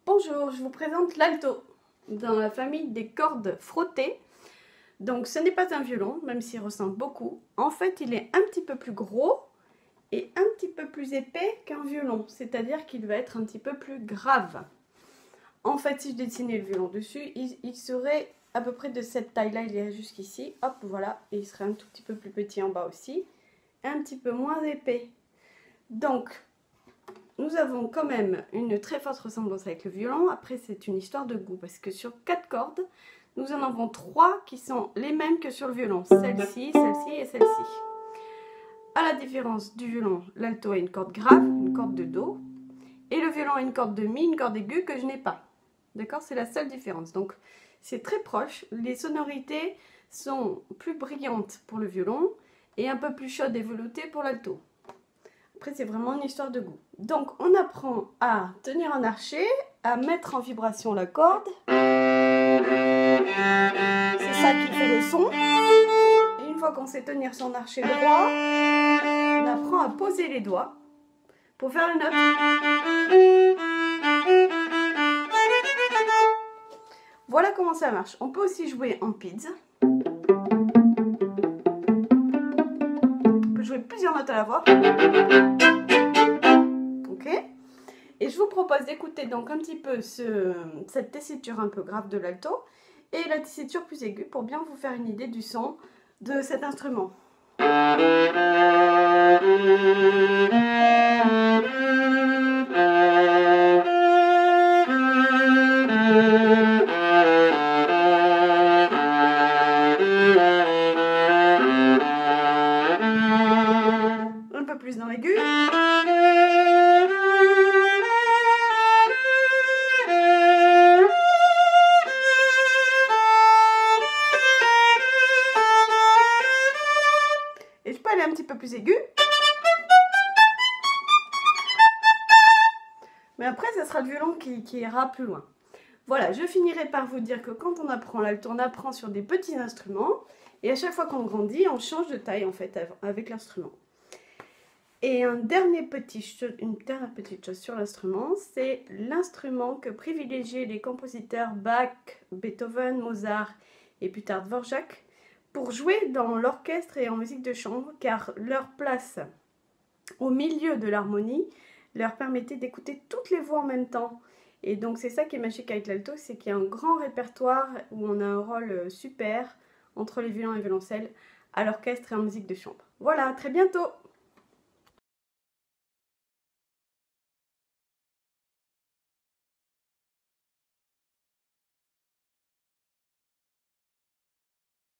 Bonjour, je vous présente l'alto dans la famille des cordes frottées. Donc ce n'est pas un violon, même s'il ressemble beaucoup. En fait, il est un petit peu plus gros et un petit peu plus épais qu'un violon, c'est-à-dire qu'il va être un petit peu plus grave. En fait, si je dessinais le violon dessus, il serait à peu près de cette taille-là, il irait jusqu'ici. Hop, voilà, et il serait un tout petit peu plus petit en bas aussi, et un petit peu moins épais. Donc, nous avons quand même une très forte ressemblance avec le violon. Après, c'est une histoire de goût, parce que sur 4 cordes, nous en avons 3 qui sont les mêmes que sur le violon. Celle-ci, celle-ci et celle-ci. À la différence du violon, l'alto a une corde grave, une corde de do, et le violon a une corde de mi, une corde aiguë que je n'ai pas. D'accord? C'est la seule différence. Donc, c'est très proche. Les sonorités sont plus brillantes pour le violon et un peu plus chaudes et veloutées pour l'alto. Après, c'est vraiment une histoire de goût. Donc, on apprend à tenir un archet, à mettre en vibration la corde. C'est ça qui fait le son. Et une fois qu'on sait tenir son archet droit, on apprend à poser les doigts pour faire les notes. Voilà comment ça marche. On peut aussi jouer en PIDS. On peut jouer plusieurs notes à la fois. Ok. Et je vous propose d'écouter donc un petit peu cette tessiture un peu grave de l'alto et la tessiture plus aiguë pour bien vous faire une idée du son de cet instrument. Un peu plus dans l'aigu. Et je peux aller un petit peu plus aigu. Mais après, ce sera le violon qui ira plus loin. Voilà, je finirai par vous dire que quand on apprend l'alto, on apprend sur des petits instruments. Et à chaque fois qu'on grandit, on change de taille en fait avec l'instrument. Et une dernière petite chose sur l'instrument, c'est l'instrument que privilégiaient les compositeurs Bach, Beethoven, Mozart et plus tard Dvorak pour jouer dans l'orchestre et en musique de chambre, car leur place au milieu de l'harmonie leur permettait d'écouter toutes les voix en même temps. Et donc c'est ça qui est magique avec l'alto, c'est qu'il y a un grand répertoire où on a un rôle super entre les violons et violoncelles à l'orchestre et en musique de chambre. Voilà, à très bientôt!